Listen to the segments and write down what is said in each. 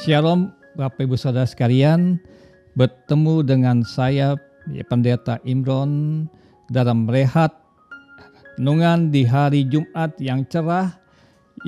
Shalom Bapak Ibu Saudara sekalian, bertemu dengan saya Pendeta Imron dalam rehat renungan di hari Jumat yang cerah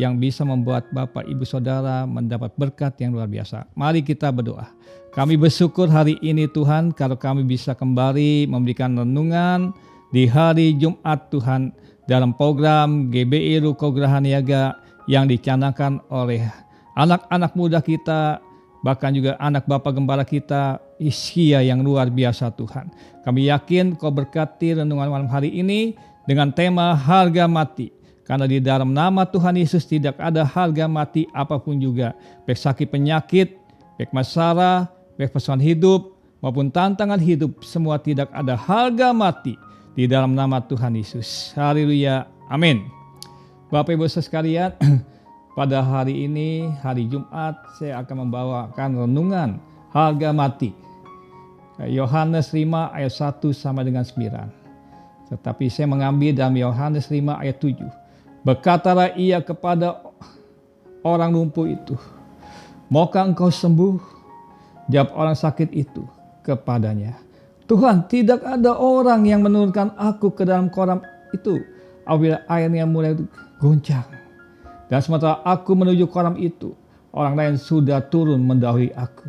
yang bisa membuat Bapak Ibu Saudara mendapat berkat yang luar biasa. Mari kita berdoa. Kami bersyukur hari ini Tuhan kalau kami bisa kembali memberikan renungan di hari Jumat Tuhan dalam program GBI Ruko Grahaniaga yang dicanangkan oleh anak-anak muda kita, bahkan juga anak Bapak Gembala kita, Iskia yang luar biasa Tuhan. Kami yakin Kau berkati renungan malam hari ini dengan tema harga mati. Karena di dalam nama Tuhan Yesus tidak ada harga mati apapun juga. Baik sakit penyakit, baik masalah, baik persoalan hidup, maupun tantangan hidup, semua tidak ada harga mati di dalam nama Tuhan Yesus. Haleluya, amin. Bapak Ibu sekalian, pada hari ini, hari Jumat, saya akan membawakan renungan harga mati. Yohanes 5 ayat 1 sama dengan 9. Tetapi saya mengambil dalam Yohanes 5 ayat 7. Berkatalah ia kepada orang lumpuh itu, maukah engkau sembuh? Jawab orang sakit itu kepadanya, Tuhan, tidak ada orang yang menurunkan aku ke dalam kolam itu apabila airnya mulai goncang. Dan sementara aku menuju kolam itu, orang lain sudah turun mendahului aku.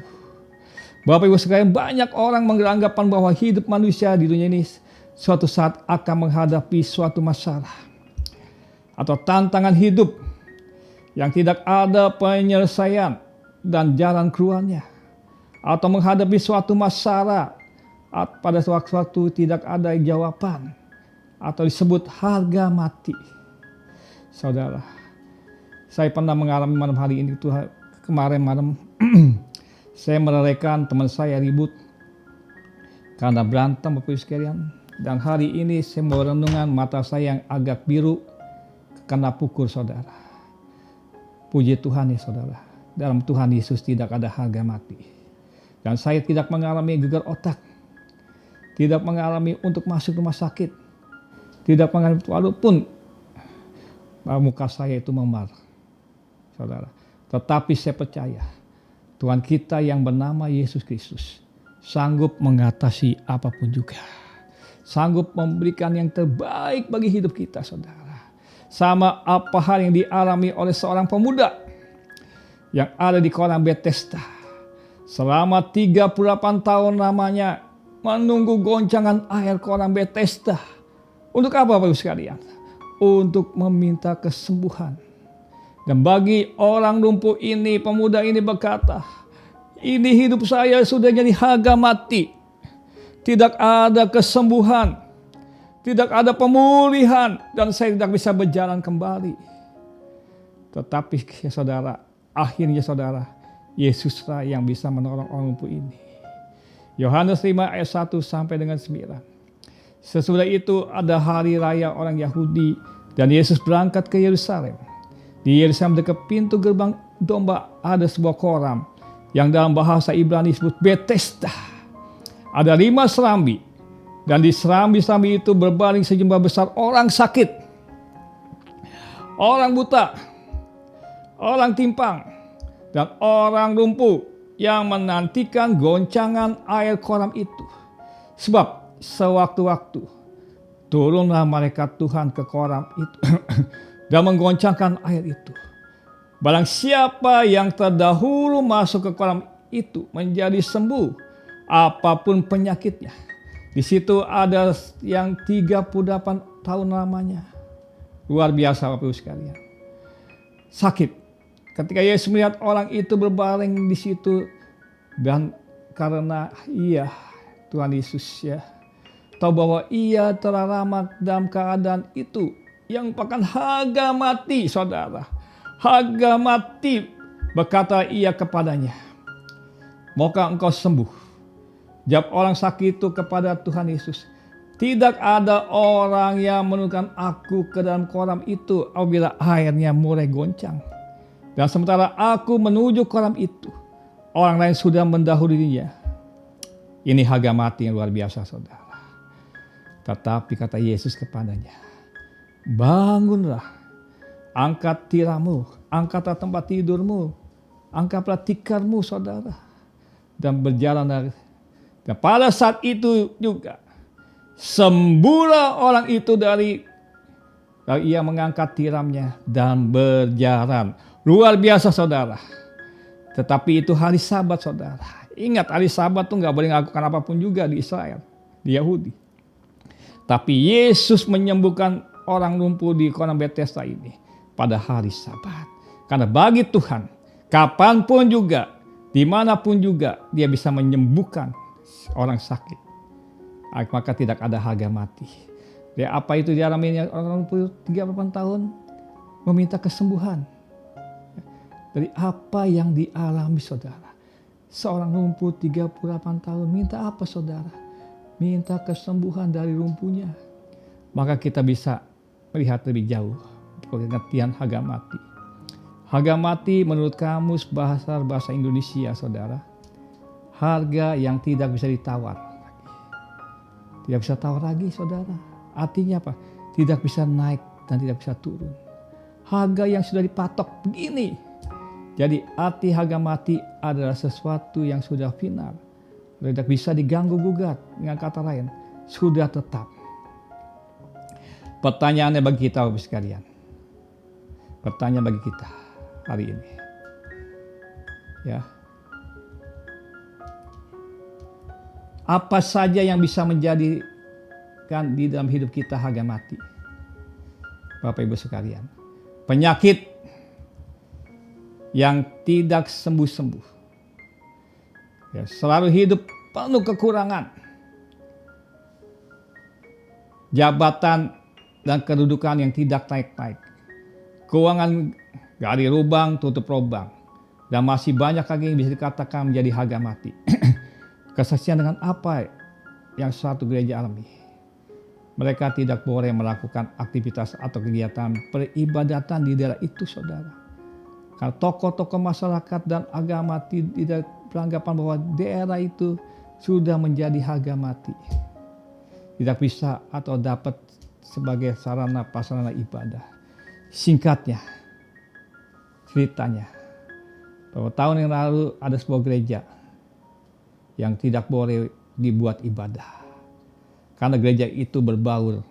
Bapak Ibu sekalian, banyak orang beranggapan bahwa hidup manusia di dunia ini suatu saat akan menghadapi suatu masalah atau tantangan hidup yang tidak ada penyelesaian dan jalan keluarnya, atau menghadapi suatu masalah pada waktu tidak ada jawaban, atau disebut harga mati. Saudara, saya pernah mengalami malam hari ini Tuhan, kemarin malam saya merelakan teman saya ribut karena berantem Bapak Ibu sekalian. Dan hari ini saya mau renungan mata saya yang agak biru kena pukul saudara. Puji Tuhan ya saudara, dalam Tuhan Yesus tidak ada harga mati. Dan saya tidak mengalami gegar otak, tidak mengalami untuk masuk rumah sakit, tidak mengalami walaupun muka saya itu memar, saudara. Tetapi saya percaya Tuhan kita yang bernama Yesus Kristus sanggup mengatasi apapun juga. Sanggup memberikan yang terbaik bagi hidup kita, saudara. Sama apa hal yang dialami oleh seorang pemuda yang ada di kolam Bethesda. Selama 38 tahun lamanya menunggu goncangan air kolam Bethesda. Untuk apa Bapak Ibu sekalian? Untuk meminta kesembuhan. Dan bagi orang lumpuh ini, pemuda ini berkata, ini hidup saya sudah jadi harga mati. Tidak ada kesembuhan, tidak ada pemulihan, dan saya tidak bisa berjalan kembali. Tetapi ya saudara, akhirnya saudara, Yesuslah yang bisa menolong orang lumpuh ini. Yohanes 5 ayat 1 sampai dengan 9. Sesudah itu ada hari raya orang Yahudi dan Yesus berangkat ke Yerusalem. Di Yerusalem dekat pintu gerbang domba ada sebuah kolam yang dalam bahasa Ibrani disebut Bethesda. Ada 5 serambi dan di serambi-serambi itu berbaring sejumlah besar orang sakit, orang buta, orang timpang, dan orang lumpuh yang menantikan goncangan air kolam itu. Sebab sewaktu-waktu turunlah malaikat Tuhan ke kolam itu dan menggoncangkan air itu. Barang siapa yang terdahulu masuk ke kolam itu menjadi sembuh apapun penyakitnya. Di situ ada yang 38 tahun lamanya. Luar biasa Bapak Ibu sekalian. Sakit. Ketika Yesus melihat orang itu berbaring di situ, dan karena Tuhan Yesus ya tahu bahwa ia telah lama dalam keadaan itu yang merupakan harga mati, saudara. Harga mati, berkata ia kepadanya, maukah engkau sembuh? Jawab orang sakit itu kepada Tuhan Yesus, tidak ada orang yang menurunkan aku ke dalam kolam itu apabila airnya mulai goncang. Dan sementara aku menuju kolam itu, orang lain sudah mendahulunya. Ini harga mati yang luar biasa, saudara. Tetapi kata Yesus kepadanya, bangunlah, angkat tiramu, angkatlah tempat tidurmu, angkatlah tikarmu saudara, dan berjalan. Dan pada saat itu juga sembuhlah orang itu dari ia mengangkat tiramnya dan berjalan. Luar biasa saudara. Tetapi itu hari Sabat saudara. Ingat, hari Sabat tuh nggak boleh melakukan apapun juga di Israel, di Yahudi. Tapi Yesus menyembuhkan orang lumpuh di kolam Bethesda ini pada hari Sabat. Karena bagi Tuhan, kapanpun juga, dimanapun juga, dia bisa menyembuhkan orang sakit. Maka tidak ada harga mati. Ya, apa itu dialami orang lumpuh 38 tahun? Meminta kesembuhan. Dari apa yang dialami saudara. Seorang lumpuh 38 tahun minta apa saudara? Minta kesembuhan dari lumpuhnya. Maka kita bisa melihat lebih jauh pengertian harga mati. Harga mati menurut kamus bahasa Indonesia saudara. Harga yang tidak bisa ditawar. Tidak bisa tawar lagi saudara. Artinya apa? Tidak bisa naik dan tidak bisa turun. Harga yang sudah dipatok begini. Jadi arti harga mati adalah sesuatu yang sudah final. Tidak bisa diganggu gugat. Dengan kata lain, sudah tetap. Pertanyaannya bagi kita Bapak sekalian. Pertanyaan bagi kita hari ini. Ya. Apa saja yang bisa menjadikan di dalam hidup kita harga mati? Bapak Ibu sekalian. Penyakit yang tidak sembuh-sembuh. Ya, selalu hidup penuh kekurangan. Jabatan dan kedudukan yang tidak naik-naik. Keuangan gali lubang, tutup lubang. Dan masih banyak lagi yang bisa dikatakan menjadi harga mati. Kesaksian dengan apa yang suatu gereja alami. Mereka tidak boleh melakukan aktivitas atau kegiatan peribadatan di daerah itu saudara. Karena tokoh-tokoh masyarakat dan agama tidak beranggapan bahwa daerah itu sudah menjadi harga mati. Tidak bisa atau dapat sebagai sarana prasarana ibadah. Singkatnya, ceritanya, bahwa tahun yang lalu ada sebuah gereja yang tidak boleh dibuat ibadah. Karena gereja itu berbaur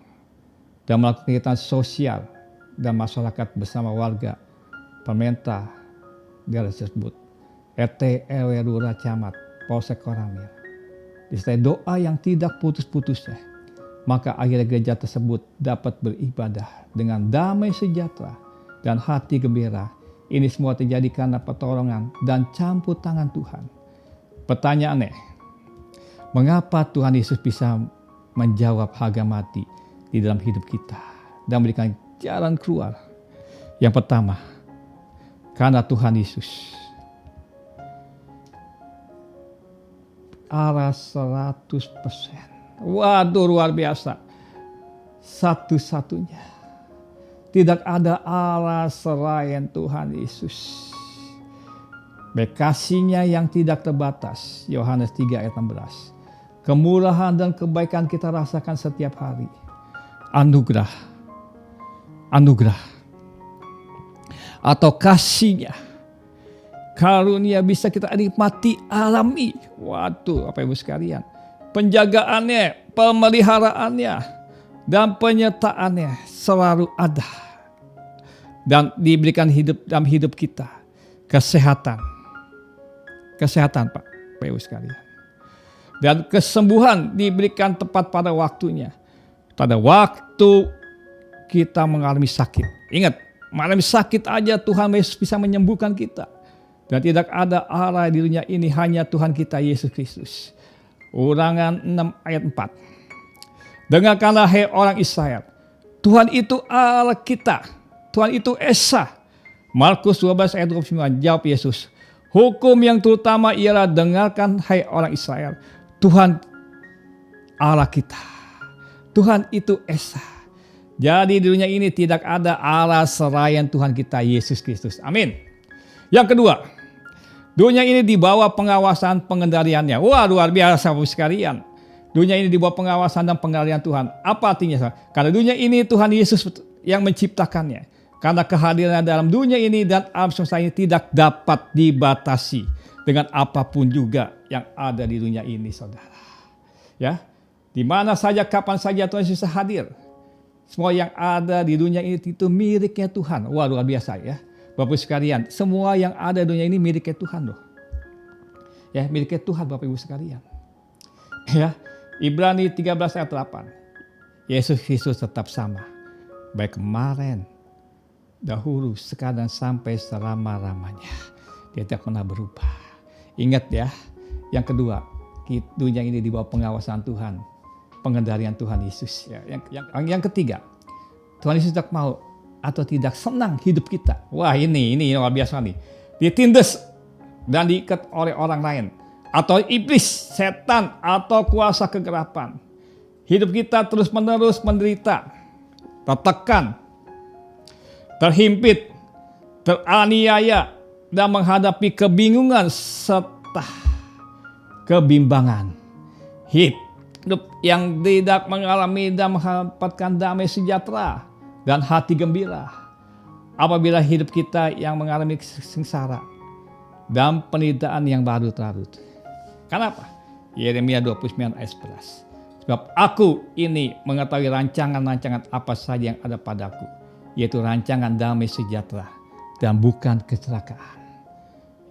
dan melakukan kegiatan sosial dan masyarakat bersama warga, pemerintah daerah tersebut, RT, RW, Lurah, Camat, Polsek Koramil. Disertai doa yang tidak putus-putusnya, maka akhirnya gereja tersebut dapat beribadah dengan damai sejahtera dan hati gembira. Ini semua terjadi karena pertolongan dan campur tangan Tuhan. Pertanyaannya, mengapa Tuhan Yesus bisa menjawab harga mati di dalam hidup kita dan memberikan jalan keluar? Yang pertama, karena Tuhan Yesus Allah 100%. Waduh, luar biasa. Satu-satunya. Tidak ada Allah selain Tuhan Yesus. Kasih-Nya yang tidak terbatas. Yohanes 3 ayat 16. Kemurahan dan kebaikan kita rasakan setiap hari. Anugerah. Atau kasih-Nya, karunia bisa kita nikmati, alami. Waduh, Bapak Ibu sekalian, penjagaannya, pemeliharaannya, dan penyertaannya selalu ada dan diberikan dalam hidup kita. Kesehatan Pak Ibu sekalian, dan kesembuhan diberikan tepat pada waktunya. Pada waktu kita mengalami sakit, ingat, mengalami sakit aja Tuhan Yesus bisa menyembuhkan kita. Dan tidak ada Allah di dunia ini, hanya Tuhan kita Yesus Kristus. Ulangan 6 ayat 4. Dengarkanlah hai orang Israel, Tuhan itu Allah kita, Tuhan itu Esa. Markus 12 ayat 29, jawab Yesus, hukum yang terutama ialah dengarkan hai orang Israel, Tuhan Allah kita, Tuhan itu Esa. Jadi di dunia ini tidak ada Allah selain Tuhan kita Yesus Kristus. Amin. Yang kedua, dunia ini di bawah pengawasan pengendaliannya. Wah, luar biasa Bapak sekalian. Dunia ini di bawah pengawasan dan pengendalian Tuhan. Apa artinya? Karena dunia ini Tuhan Yesus yang menciptakannya. Karena kehadirannya dalam dunia ini dan alam semesta ini tidak dapat dibatasi dengan apapun juga yang ada di dunia ini, saudara. Ya, di mana saja, kapan saja Tuhan Yesus hadir. Semua yang ada di dunia ini itu miliknya Tuhan. Wah, luar biasa ya. Bapak Ibu sekalian, semua yang ada di dunia ini miliknya Tuhan loh. Ya, miliknya Tuhan Bapak Ibu sekalian. Ya, Ibrani 13 ayat 8. Yesus Kristus tetap sama. Baik kemarin, dahulu, sekarang, sampai selama-lamanya. Dia tidak pernah berubah. Ingat ya, yang kedua, dunia ini di bawah pengawasan Tuhan, pengendalian Tuhan Yesus. Ya, yang ketiga, Tuhan Yesus tidak mau atau tidak senang hidup kita. Wah, ini luar biasa nih. Ditindas dan diikat oleh orang lain, atau iblis, setan, atau kuasa kegelapan. Hidup kita terus-menerus menderita, tertekan, terhimpit, teraniaya, dan menghadapi kebingungan serta kebimbangan. Hidup yang tidak mengalami dan mendapatkan damai sejahtera dan hati gembira. Apabila hidup kita yang mengalami sengsara dan penderitaan yang berlarut-larut. Kenapa? Yeremia 29 ayat 11. Sebab aku ini mengetahui rancangan-rancangan apa saja yang ada padaku, yaitu rancangan damai sejahtera dan bukan kecelakaan.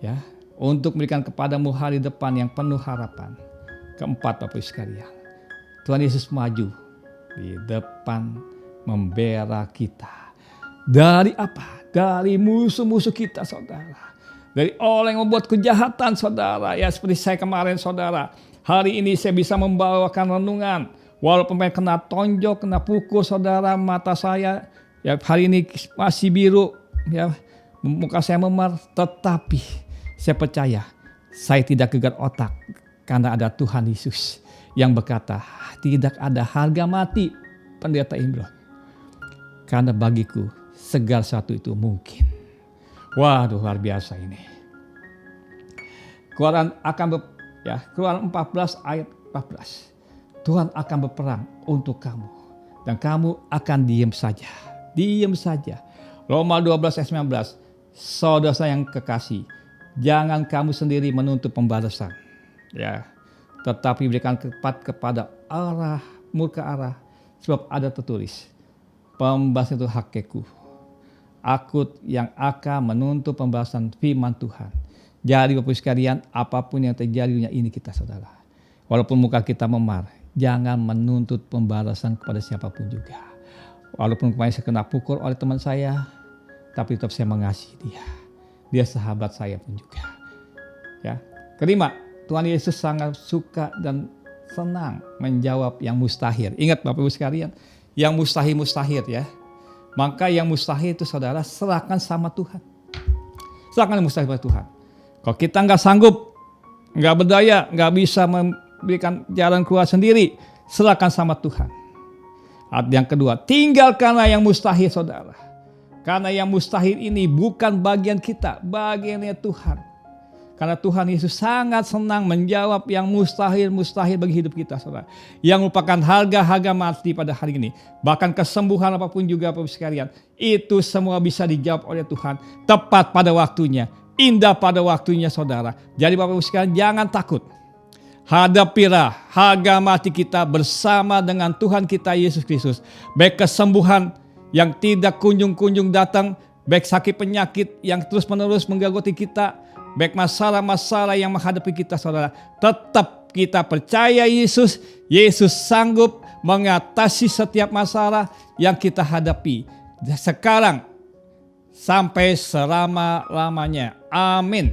Ya, untuk memberikan kepadamu hari depan yang penuh harapan. Keempat, Bapak Ibu sekalian, Tuhan Yesus maju di depan membela kita. Dari apa? Dari musuh-musuh kita, saudara. Dari orang yang membuat kejahatan, saudara. Ya, seperti saya kemarin, saudara. Hari ini saya bisa membawakan renungan. Walaupun saya kena tonjok, kena pukul, saudara, mata saya ya hari ini masih biru, ya muka saya memar, tetapi saya percaya saya tidak gegar otak karena ada Tuhan Yesus yang berkata, tidak ada harga mati Pendeta Imron. Karena bagiku segala sesuatu itu mungkin. Waduh, luar biasa ini. Keluaran 14 ayat 14. Tuhan akan berperang untuk kamu dan kamu akan diam saja. Diam saja. Roma 12 ayat 19. Saudara yang kekasih, jangan kamu sendiri menuntut pembalasan. Ya, tetapi berikan kepada Allah, murka Allah, sebab ada tertulis, pembalasan itu hakku. Aku yang akan menuntut pembalasan, firman Tuhan. Jadi Bapak sekalian, apapun yang terjadi di dunia ini kita, saudara, walaupun muka kita memar, jangan menuntut pembalasan kepada siapapun juga. Walaupun kemarin saya kena pukul oleh teman saya, tapi tetap saya mengasihi dia. Dia sahabat saya pun juga. Ya. Kelima, Tuhan Yesus sangat suka dan senang menjawab yang mustahil. Ingat Bapak Ibu sekalian, yang mustahil ya. Maka yang mustahil itu, saudara, serahkan sama Tuhan. Serahkan yang mustahil pada Tuhan. Kalau kita nggak sanggup, nggak berdaya, nggak bisa memberikan jalan keluar sendiri, serahkan sama Tuhan. Yang kedua, tinggalkanlah yang mustahil, saudara. Karena yang mustahil ini bukan bagian kita, bagiannya Tuhan. Karena Tuhan Yesus sangat senang menjawab yang mustahil bagi hidup kita, saudara. Yang merupakan harga mati pada hari ini. Bahkan kesembuhan apapun juga, Bapak sekalian, itu semua bisa dijawab oleh Tuhan tepat pada waktunya, indah pada waktunya, saudara. Jadi Bapak sekalian, jangan takut. Hadapilah harga mati kita bersama dengan Tuhan kita Yesus Kristus. Baik kesembuhan yang tidak kunjung-kunjung datang, baik sakit penyakit yang terus-menerus mengganggu kita, baik masalah-masalah yang menghadapi kita, saudara. Tetap kita percaya Yesus sanggup mengatasi setiap masalah yang kita hadapi sekarang sampai selama-lamanya. Amin.